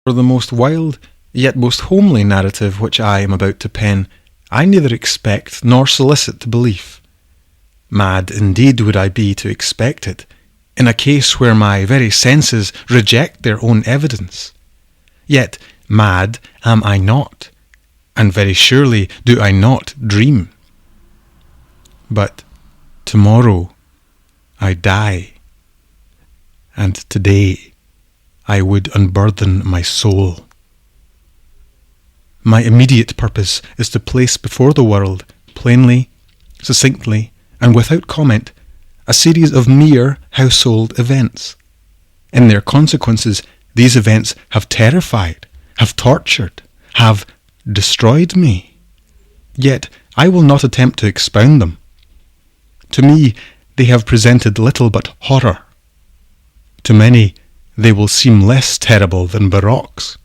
For the most wild, yet most homely narrative which I am about to pen, I neither expect nor solicit belief. Mad indeed would I be to expect it, in a case where my very senses reject their own evidence. Yet mad am I not, and very surely do I not dream. But tomorrow I die, and today I would unburthen my soul. My immediate purpose is to place before the world, plainly, succinctly, and without comment, a series of mere household events. In their consequences, these events have terrified, have tortured, have destroyed me. Yet I will not attempt to expound them. To me, they have presented little but horror. To many, they will seem less terrible than barocks.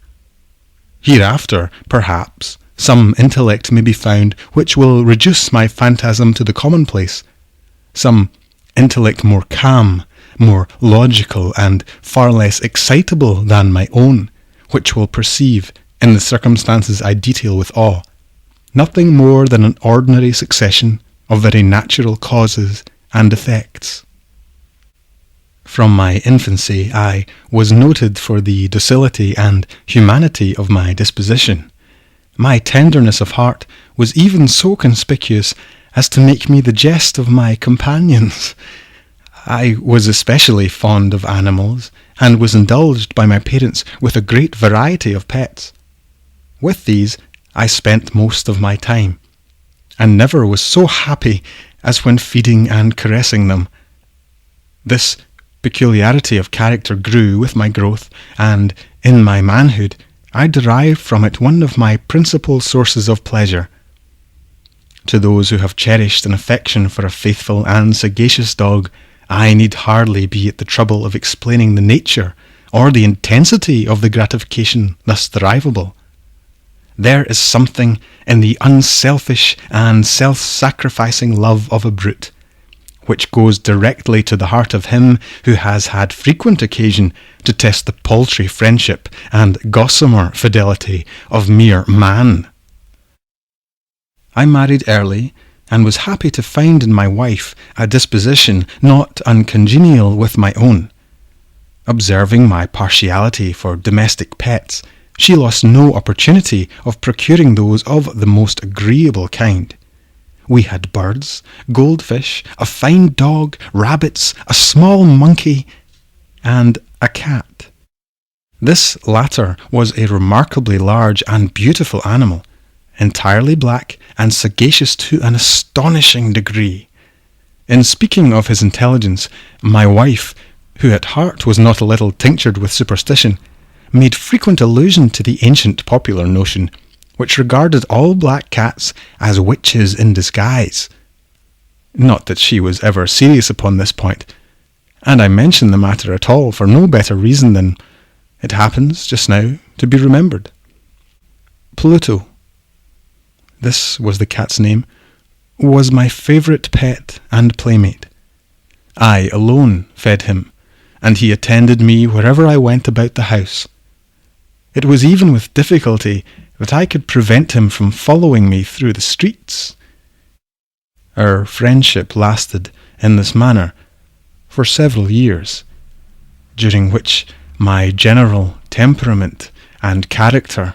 Hereafter, perhaps, some intellect may be found which will reduce my phantasm to the commonplace, some intellect more calm, more logical, and far less excitable than my own, which will perceive, in the circumstances I detail with awe, nothing more than an ordinary succession of very natural causes and effects. From my infancy I was noted for the docility and humanity of my disposition. My tenderness of heart was even so conspicuous as to make me the jest of my companions. I was especially fond of animals, and was indulged by my parents with a great variety of pets. With these I spent most of my time, and never was so happy as when feeding and caressing them. This peculiarity of character grew with my growth, and in my manhood I derived from it one of my principal sources of pleasure. To those who have cherished an affection for a faithful and sagacious dog, I need hardly be at the trouble of explaining the nature or the intensity of the gratification thus derivable. There is something in the unselfish and self-sacrificing love of a brute, which goes directly to the heart of him who has had frequent occasion to test the paltry friendship and gossamer fidelity of mere man. I married early, and was happy to find in my wife a disposition not uncongenial with my own. Observing my partiality for domestic pets, she lost no opportunity of procuring those of the most agreeable kind. We had birds, goldfish, a fine dog, rabbits, a small monkey, and a cat. This latter was a remarkably large and beautiful animal, entirely black and sagacious to an astonishing degree. In speaking of his intelligence, my wife, who at heart was not a little tinctured with superstition, made frequent allusion to the ancient popular notion, which regarded all black cats as witches in disguise. Not that she was ever serious upon this point, and I mention the matter at all for no better reason than it happens just now to be remembered. Pluto, this was the cat's name, was my favourite pet and playmate. I alone fed him, and he attended me wherever I went about the house. It was even with difficulty that I could prevent him from following me through the streets. Our friendship lasted in this manner for several years, during which my general temperament and character,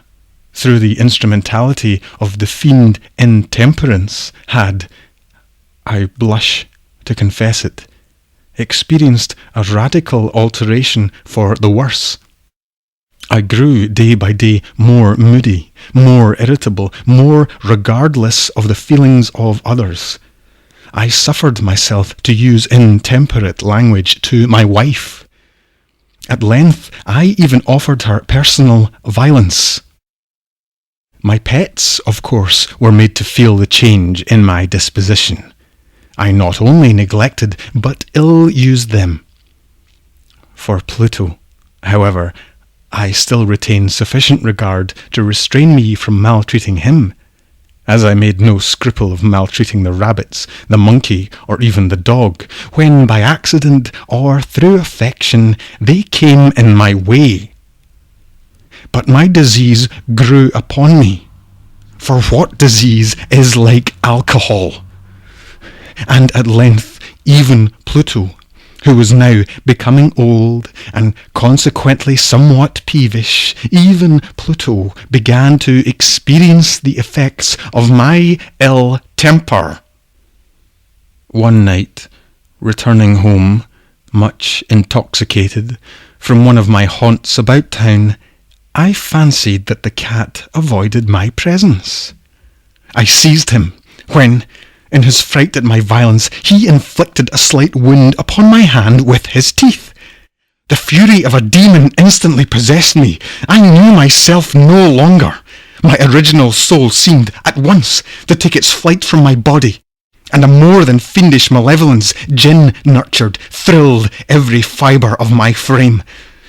through the instrumentality of the fiend intemperance, had, I blush to confess it, experienced a radical alteration for the worse. I grew day by day more moody, more irritable, more regardless of the feelings of others. I suffered myself to use intemperate language to my wife. At length I even offered her personal violence. My pets, of course, were made to feel the change in my disposition. I not only neglected, but ill-used them. For Pluto, however, I still retained sufficient regard to restrain me from maltreating him, as I made no scruple of maltreating the rabbits, the monkey, or even the dog, when by accident or through affection they came in my way. but my disease grew upon me. For what disease is like alcohol? And at length even Pluto, who was now becoming old and consequently somewhat peevish, even Pluto began to experience the effects of my ill temper. One night, returning home, much intoxicated, from one of my haunts about town, I fancied that the cat avoided my presence. I seized him when, in his fright at my violence, he inflicted a slight wound upon my hand with his teeth. The fury of a demon instantly possessed me. I knew myself no longer. My original soul seemed at once to take its flight from my body, and a more than fiendish malevolence, gin-nurtured, thrilled every fibre of my frame.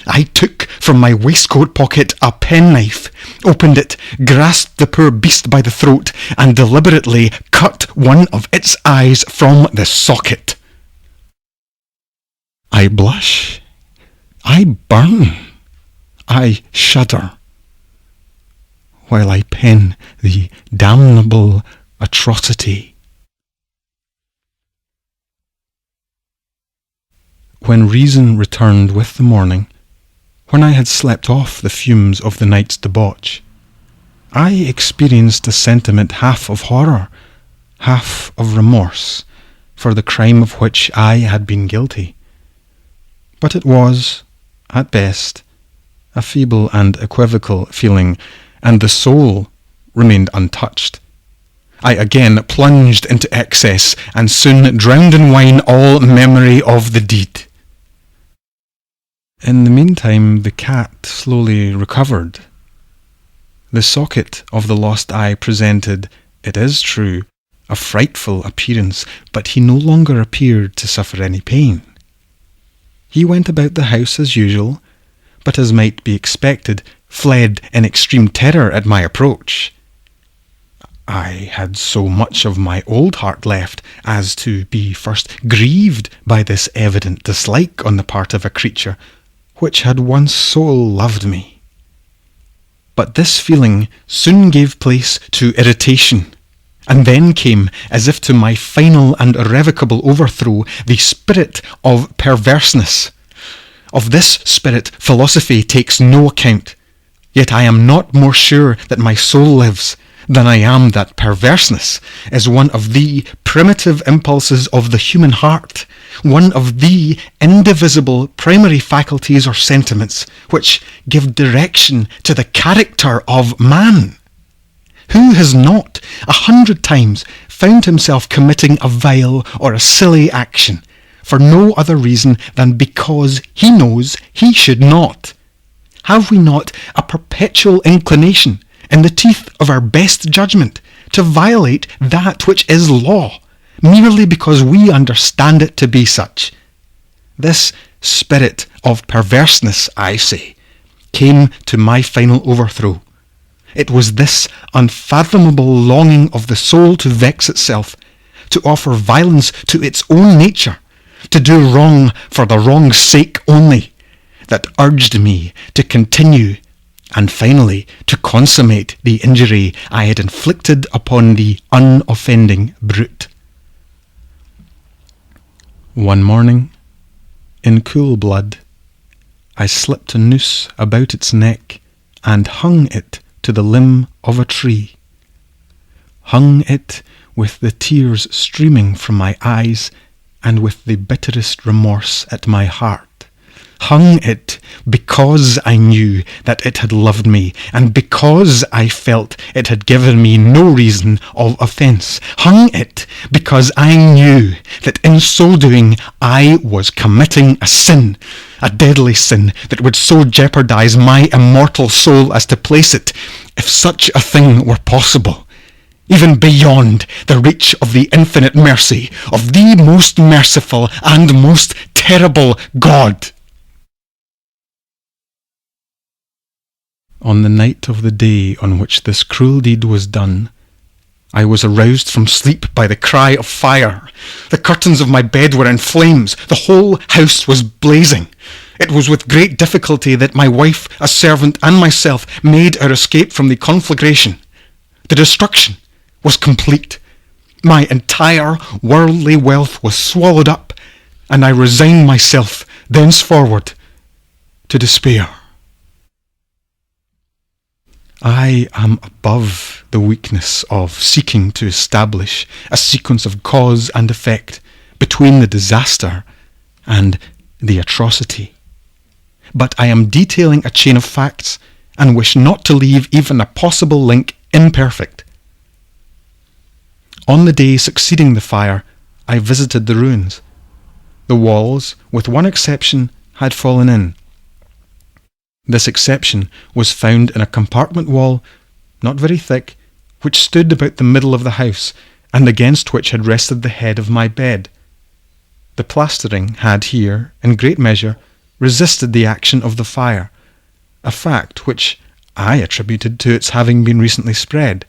I took from my waistcoat pocket a penknife, opened it, grasped the poor beast by the throat, and deliberately cut one of its eyes from the socket. I blush. I burn. I shudder, while I pen the damnable atrocity. When reason returned with the morning, when I had slept off the fumes of the night's debauch, I experienced a sentiment half of horror, half of remorse for the crime of which I had been guilty. But it was, at best, a feeble and equivocal feeling, and the soul remained untouched. I again plunged into excess, and soon drowned in wine all memory of the deed. In the meantime, the cat slowly recovered. The socket of the lost eye presented, it is true, a frightful appearance, but he no longer appeared to suffer any pain. He went about the house as usual, but as might be expected, fled in extreme terror at my approach. I had so much of my old heart left as to be first grieved by this evident dislike on the part of a creature which had once so loved me. But this feeling soon gave place to irritation, and then came, as if to my final and irrevocable overthrow, the spirit of perverseness. Of this spirit philosophy takes no account, yet I am not more sure that my soul lives than I am that perverseness is one of the primitive impulses of the human heart, one of the indivisible primary faculties or sentiments which give direction to the character of man. Who has not 100 times found himself committing a vile or a silly action for no other reason than because he knows he should not? Have we not a perpetual inclination, in the teeth of our best judgment, to violate that which is law, merely because we understand it to be such? This spirit of perverseness, I say, came to my final overthrow. It was this unfathomable longing of the soul to vex itself, to offer violence to its own nature, to do wrong for the wrong's sake only, that urged me to continue and finally to consummate the injury I had inflicted upon the unoffending brute. One morning, in cool blood, I slipped a noose about its neck and hung it to the limb of a tree. Hung it with the tears streaming from my eyes and with the bitterest remorse at my heart. Hung it because I knew that it had loved me, and because I felt it had given me no reason of offence. Hung it because I knew that in so doing I was committing a sin, a deadly sin that would so jeopardize my immortal soul as to place it, if such a thing were possible, even beyond the reach of the infinite mercy of the most merciful and most terrible God. On the night of the day on which this cruel deed was done, I was aroused from sleep by the cry of fire. The curtains of my bed were in flames. The whole house was blazing. It was with great difficulty that my wife, a servant, and myself made our escape from the conflagration. The destruction was complete. My entire worldly wealth was swallowed up, and I resigned myself thenceforward to despair. I am above the weakness of seeking to establish a sequence of cause and effect between the disaster and the atrocity. But I am detailing a chain of facts and wish not to leave even a possible link imperfect. On the day succeeding the fire, I visited the ruins. The walls, with one exception, had fallen in. This exception was found in a compartment wall, not very thick, which stood about the middle of the house, and against which had rested the head of my bed. The plastering had here, in great measure, resisted the action of the fire, a fact which I attributed to its having been recently spread.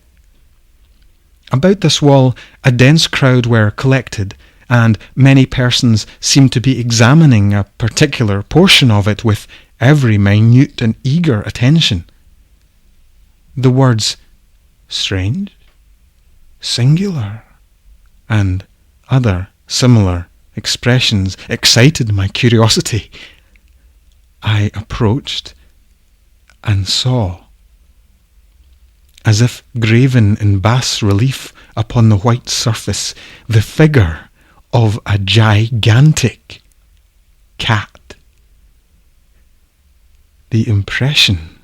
About this wall a dense crowd were collected, and many persons seemed to be examining a particular portion of it with every minute and eager attention. The words strange, singular, and other similar expressions excited my curiosity. I approached and saw, as if graven in bas relief upon the white surface, the figure of a gigantic cat. The impression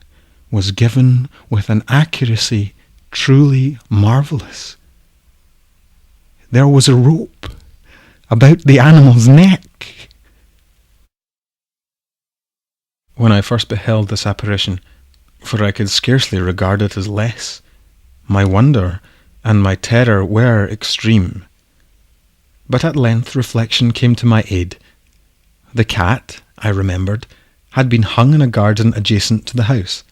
was given with an accuracy truly marvellous. There was a rope about the animal's neck. When I first beheld this apparition, for I could scarcely regard it as less, my wonder and my terror were extreme. But at length reflection came to my aid. The cat, I remembered, had been hung in a garden adjacent to the house.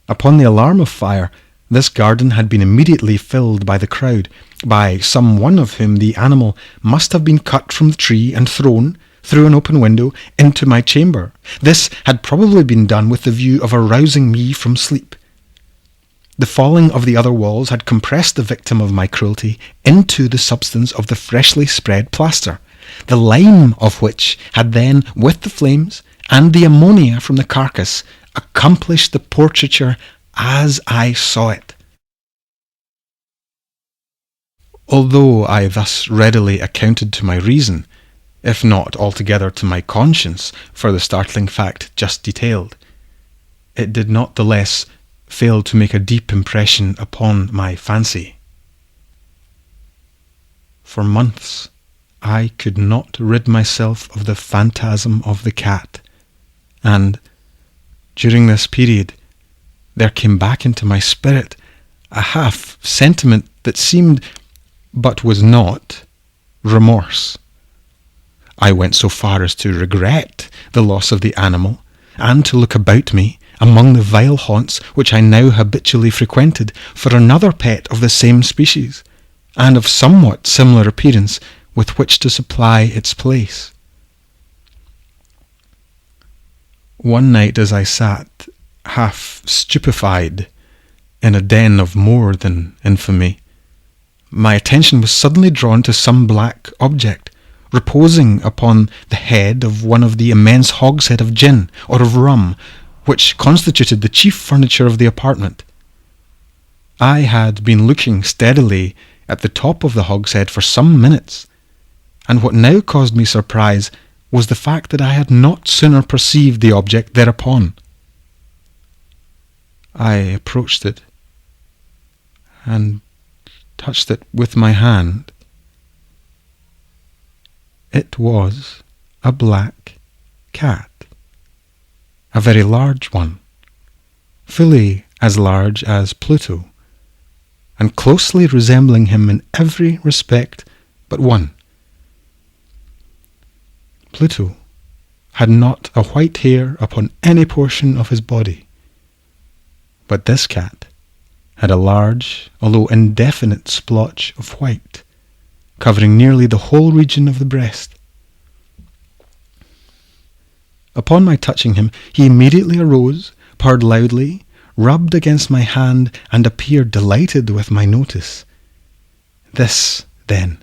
Upon the alarm of fire, this garden had been immediately filled by the crowd, by some one of whom the animal must have been cut from the tree and thrown, through an open window, into my chamber. This had probably been done with the view of arousing me from sleep. The falling of the other walls had compressed the victim of my cruelty into the substance of the freshly spread plaster, the lime of which had then, with the flames and the ammonia from the carcass, accomplished the portraiture as I saw it. Although I thus readily accounted to my reason, if not altogether to my conscience, for the startling fact just detailed, it did not the less fail to make a deep impression upon my fancy. For months I could not rid myself of the phantasm of the cat, and during this period there came back into my spirit a half sentiment that seemed, but was not, remorse. I went so far as to regret the loss of the animal, and to look about me among the vile haunts which I now habitually frequented for another pet of the same species, and of somewhat similar appearance, with which to supply its place. One night as I sat, half stupefied, in a den of more than infamy, my attention was suddenly drawn to some black object, reposing upon the head of one of the immense hogshead of gin, or of rum, which constituted the chief furniture of the apartment. I had been looking steadily at the top of the hogshead for some minutes, and what now caused me surprise was the fact that I had not sooner perceived the object thereupon. I approached it, and touched it with my hand. It was a black cat, a very large one, fully as large as Pluto, and closely resembling him in every respect but one. Pluto had not a white hair upon any portion of his body, but this cat had a large, although indefinite splotch of white, covering nearly the whole region of the breast. Upon my touching him, he immediately arose, purred loudly, rubbed against my hand, and appeared delighted with my notice. This, then,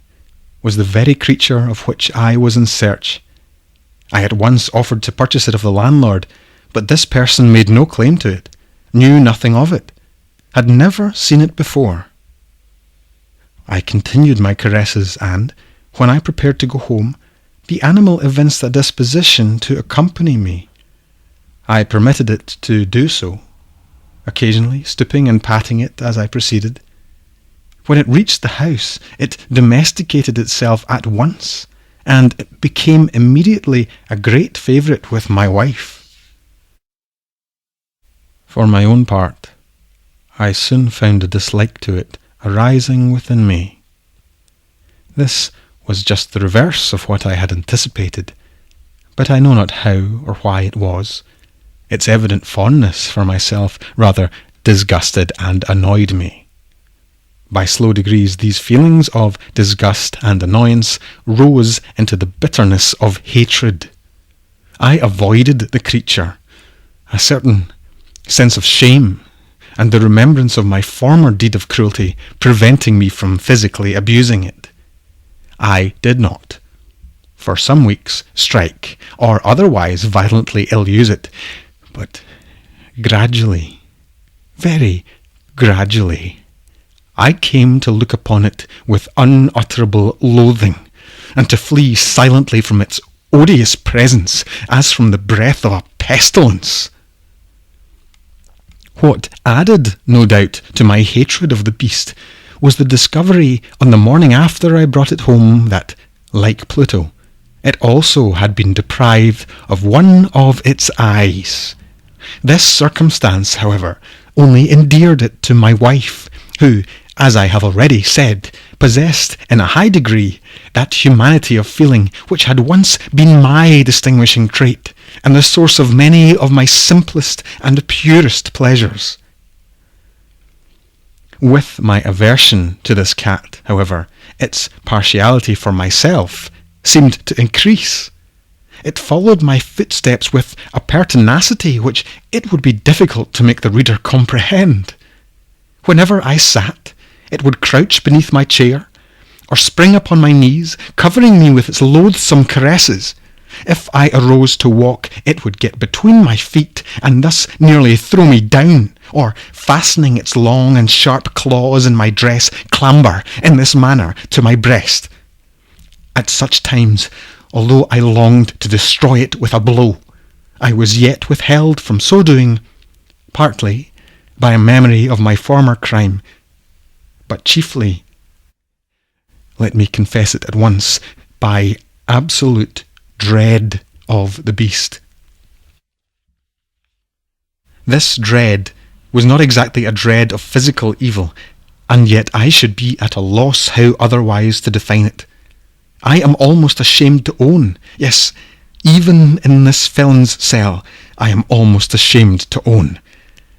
was the very creature of which I was in search. I at once offered to purchase it of the landlord, but this person made no claim to it, knew nothing of it, had never seen it before. I continued my caresses, and, when I prepared to go home, the animal evinced a disposition to accompany me. I permitted it to do so, occasionally stooping and patting it as I proceeded. When it reached the house, it domesticated itself at once, and it became immediately a great favourite with my wife. For my own part, I soon found a dislike to it arising within me. This was just the reverse of what I had anticipated, but I know not how or why it was. Its evident fondness for myself rather disgusted and annoyed me. By slow degrees, these feelings of disgust and annoyance rose into the bitterness of hatred. I avoided the creature, a certain sense of shame and the remembrance of my former deed of cruelty preventing me from physically abusing it. I did not, for some weeks, strike or otherwise violently ill-use it, but gradually, very gradually, I came to look upon it with unutterable loathing, and to flee silently from its odious presence as from the breath of a pestilence. What added, no doubt, to my hatred of the beast was the discovery on the morning after I brought it home that, like Pluto, it also had been deprived of one of its eyes. This circumstance, however, only endeared it to my wife, who, as I have already said, possessed in a high degree that humanity of feeling which had once been my distinguishing trait, and the source of many of my simplest and purest pleasures. With my aversion to this cat, however, its partiality for myself seemed to increase. It followed my footsteps with a pertinacity which it would be difficult to make the reader comprehend. Whenever I sat, it would crouch beneath my chair, or spring upon my knees, covering me with its loathsome caresses. If I arose to walk, it would get between my feet, and thus nearly throw me down, or, fastening its long and sharp claws in my dress, clamber, in this manner, to my breast. At such times, although I longed to destroy it with a blow, I was yet withheld from so doing, partly by a memory of my former crime, but chiefly, let me confess it at once, by absolute dread of the beast. This dread was not exactly a dread of physical evil, and yet I should be at a loss how otherwise to define it. I am almost ashamed to own, yes, even in this felon's cell, I am almost ashamed to own,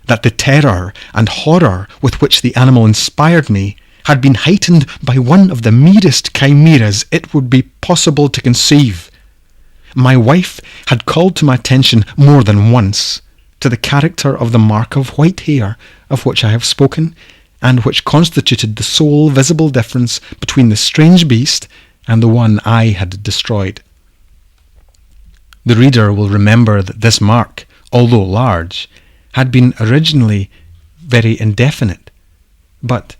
that the terror and horror with which the animal inspired me had been heightened by one of the merest chimeras it would be possible to conceive. My wife had called to my attention more than once to the character of the mark of white hair of which I have spoken, and which constituted the sole visible difference between the strange beast and the one I had destroyed. The reader will remember that this mark, although large, had been originally very indefinite, but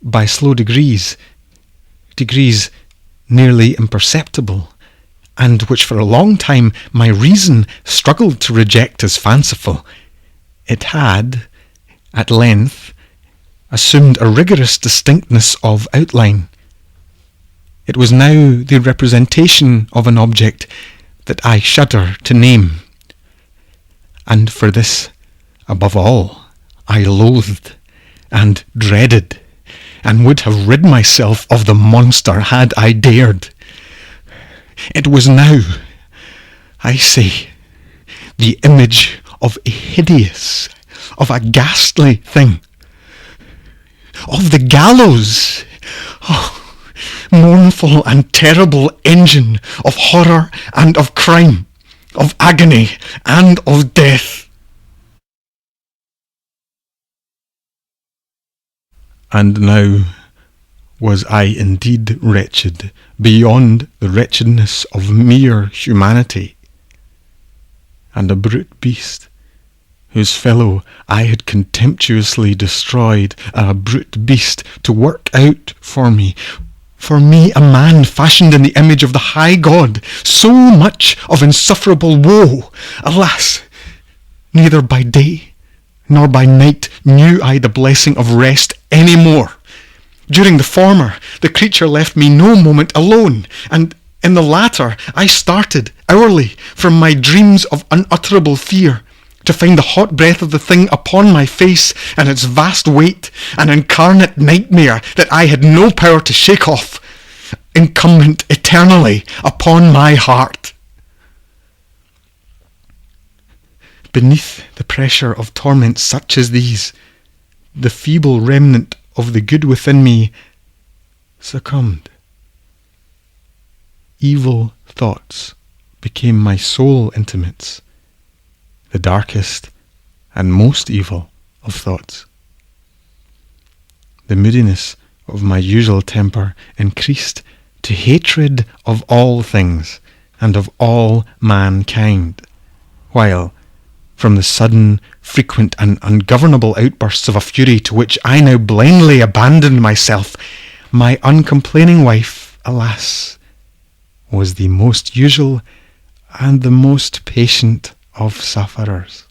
by slow degrees nearly imperceptible, and which for a long time my reason struggled to reject as fanciful, it had, at length, assumed a rigorous distinctness of outline. It was now the representation of an object that I shudder to name, and for this, above all, I loathed and dreaded, and would have rid myself of the monster had I dared. It was now, I say, the image of a hideous, of a ghastly thing. of the gallows. Oh, mournful and terrible engine of horror and of crime, of agony and of death. And now was I indeed wretched, beyond the wretchedness of mere humanity, and a brute beast, whose fellow I had contemptuously destroyed, a brute beast to work out for me a man fashioned in the image of the high God, so much of insufferable woe. Alas, neither by day nor by night knew I the blessing of rest any more. During the former, the creature left me no moment alone, and in the latter I started hourly from my dreams of unutterable fear, to find the hot breath of the thing upon my face, and its vast weight, an incarnate nightmare that I had no power to shake off, incumbent eternally upon my heart. Beneath the pressure of torments such as these, the feeble remnant of the good within me succumbed. Evil thoughts became my sole intimates, the darkest and most evil of thoughts. The moodiness of my usual temper increased to hatred of all things and of all mankind, while, from the sudden, frequent and ungovernable outbursts of a fury to which I now blindly abandoned myself, my uncomplaining wife, alas, was the most usual and the most patient of sufferers.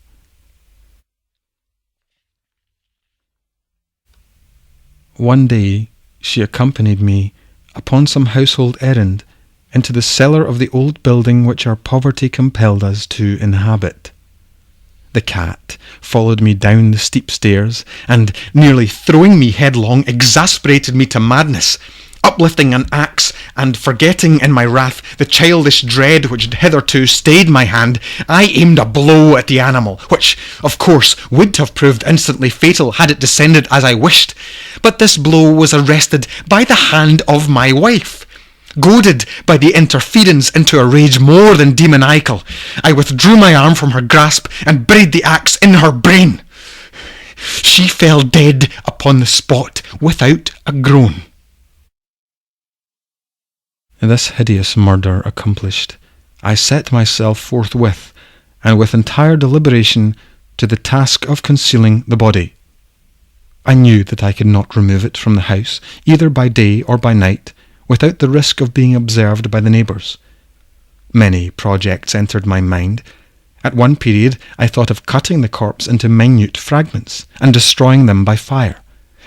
One day she accompanied me upon some household errand into the cellar of the old building which our poverty compelled us to inhabit. The cat followed me down the steep stairs, and, nearly throwing me headlong, exasperated me to madness. Uplifting an axe, and forgetting in my wrath the childish dread which had hitherto stayed my hand, I aimed a blow at the animal, which, of course, would have proved instantly fatal had it descended as I wished. But this blow was arrested by the hand of my wife. Goaded by the interference into a rage more than demoniacal, I withdrew my arm from her grasp and buried the axe in her brain. She fell dead upon the spot without a groan. This hideous murder accomplished, I set myself forthwith, and with entire deliberation, to the task of concealing the body. I knew that I could not remove it from the house, either by day or by night, without the risk of being observed by the neighbours. Many projects entered my mind. At one period I thought of cutting the corpse into minute fragments, and destroying them by fire.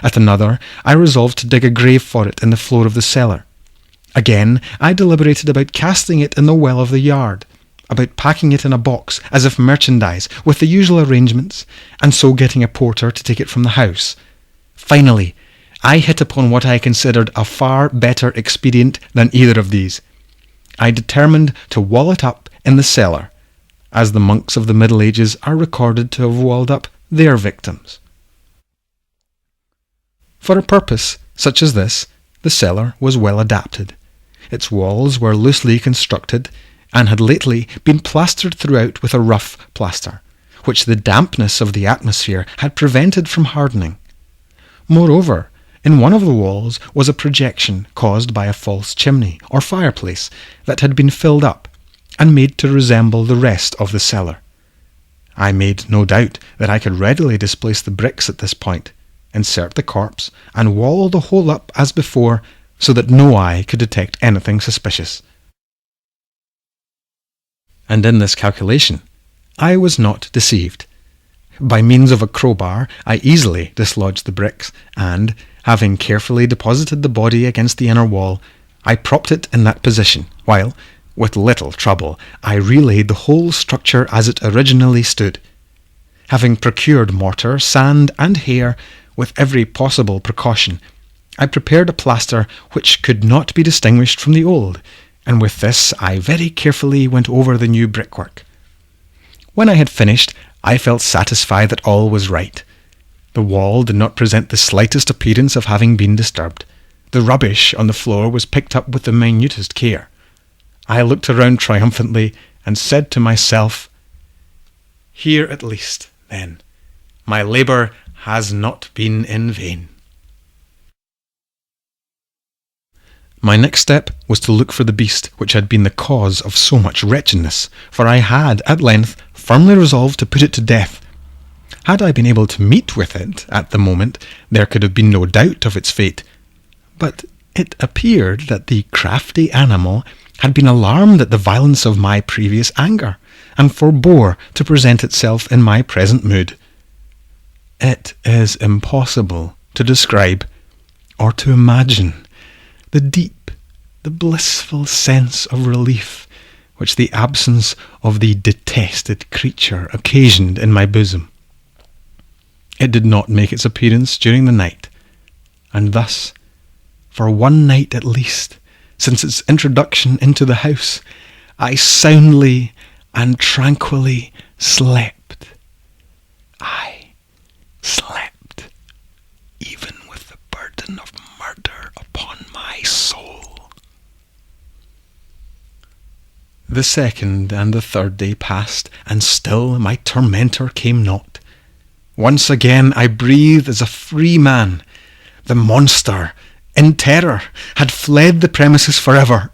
At another I resolved to dig a grave for it in the floor of the cellar. Again, I deliberated about casting it in the well of the yard, about packing it in a box as if merchandise, with the usual arrangements, and so getting a porter to take it from the house. Finally, I hit upon what I considered a far better expedient than either of these. I determined to wall it up in the cellar, as the monks of the Middle Ages are recorded to have walled up their victims. For a purpose such as this, the cellar was well adapted. Its walls were loosely constructed, and had lately been plastered throughout with a rough plaster, which the dampness of the atmosphere had prevented from hardening. Moreover, in one of the walls was a projection caused by a false chimney or fireplace that had been filled up, and made to resemble the rest of the cellar. I made no doubt that I could readily displace the bricks at this point, insert the corpse, and wall the whole up as before, so that no eye could detect anything suspicious. And in this calculation, I was not deceived. By means of a crowbar, I easily dislodged the bricks, and, having carefully deposited the body against the inner wall, I propped it in that position, while, with little trouble, I relaid the whole structure as it originally stood. Having procured mortar, sand, and hair, with every possible precaution, I prepared a plaster which could not be distinguished from the old, and with this I very carefully went over the new brickwork. When I had finished, I felt satisfied that all was right. The wall did not present the slightest appearance of having been disturbed. The rubbish on the floor was picked up with the minutest care. I looked around triumphantly and said to myself, "Here at least, then, my labour has not been in vain." My next step was to look for the beast which had been the cause of so much wretchedness, for I had, at length, firmly resolved to put it to death. Had I been able to meet with it at the moment, there could have been no doubt of its fate. But it appeared that the crafty animal had been alarmed at the violence of my previous anger, and forbore to present itself in my present mood. It is impossible to describe or to imagine the deep, the blissful sense of relief which the absence of the detested creature occasioned in my bosom. It did not make its appearance during the night, and thus, for one night at least, since its introduction into the house, I soundly and tranquilly slept. I slept, even with the burden of murder upon my soul. The second and the third day passed, and still my tormentor came not. Once again I breathed as a free man. The monster, in terror, had fled the premises forever.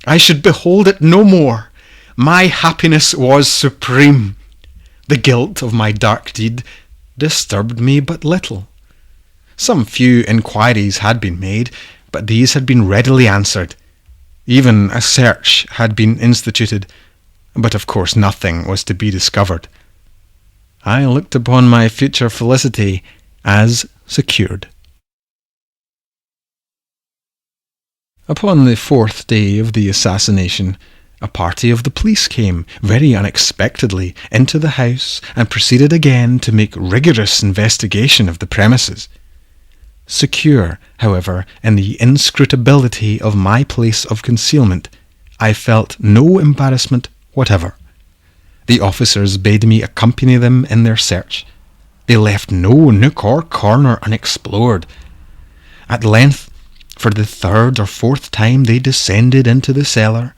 I should behold it no more. My happiness was supreme. The guilt of my dark deed disturbed me but little. Some few inquiries had been made, but these had been readily answered. Even a search had been instituted, but of course nothing was to be discovered. I looked upon my future felicity as secured. Upon the fourth day of the assassination, a party of the police came, very unexpectedly, into the house and proceeded again to make rigorous investigation of the premises. Secure, however, in the inscrutability of my place of concealment, I felt no embarrassment whatever. The officers bade me accompany them in their search. They left no nook or corner unexplored. At length, for the third or fourth time, they descended into the cellar.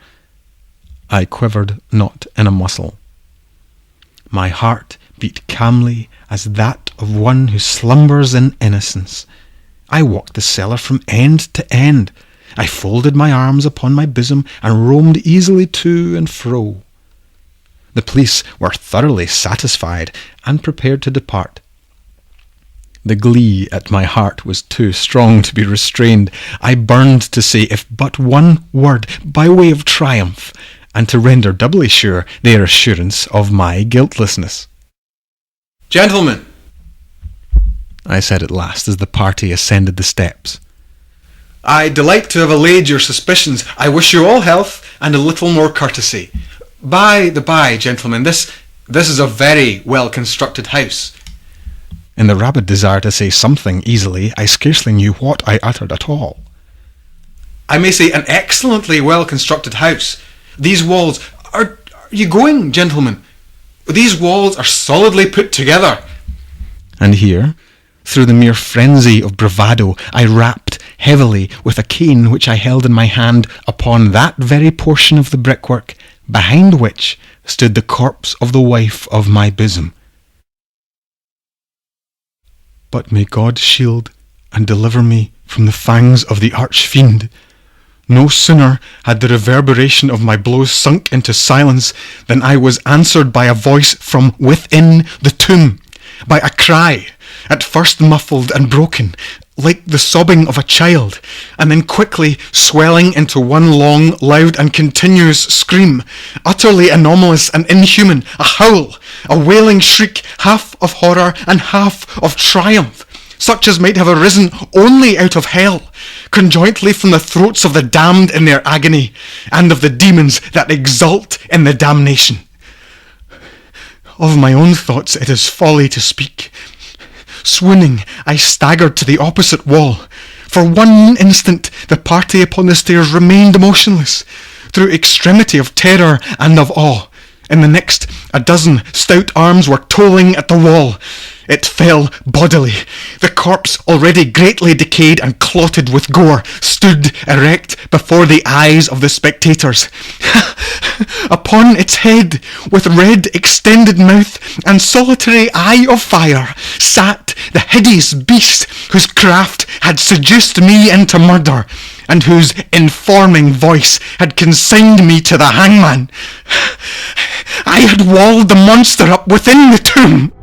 I quivered not in a muscle. My heart beat calmly as that of one who slumbers in innocence. I walked the cellar from end to end. I folded my arms upon my bosom and roamed easily to and fro. The police were thoroughly satisfied and prepared to depart. The glee at my heart was too strong to be restrained. I burned to say if but one word by way of triumph, and to render doubly sure their assurance of my guiltlessness. "Gentlemen," I said at last as the party ascended the steps, "I delight to have allayed your suspicions. I wish you all health and a little more courtesy. By the by, gentlemen, this is a very well-constructed house." In the rabid desire to say something easily, I scarcely knew what I uttered at all. "I may say an excellently well-constructed house. These walls are you going, gentlemen? These walls are solidly put together." And here, through the mere frenzy of bravado, I rapped heavily with a cane which I held in my hand upon that very portion of the brickwork behind which stood the corpse of the wife of my bosom. But may God shield and deliver me from the fangs of the arch-fiend. No sooner had the reverberation of my blows sunk into silence than I was answered by a voice from within the tomb, by a cry, at first muffled and broken, like the sobbing of a child, and then quickly swelling into one long, loud and continuous scream, utterly anomalous and inhuman, a howl, a wailing shriek, half of horror and half of triumph, such as might have arisen only out of hell, conjointly from the throats of the damned in their agony, and of the demons that exult in the damnation. Of my own thoughts it is folly to speak. Swooning, I staggered to the opposite wall. For one instant the party upon the stairs remained motionless, through extremity of terror and of awe. In the next, a dozen stout arms were tolling at the wall. it fell bodily. The corpse, already greatly decayed and clotted with gore, stood erect before the eyes of the spectators. Upon its head, with red extended mouth and solitary eye of fire, sat the hideous beast whose craft had seduced me into murder, and whose informing voice had consigned me to the hangman. I had walled the monster up within the tomb.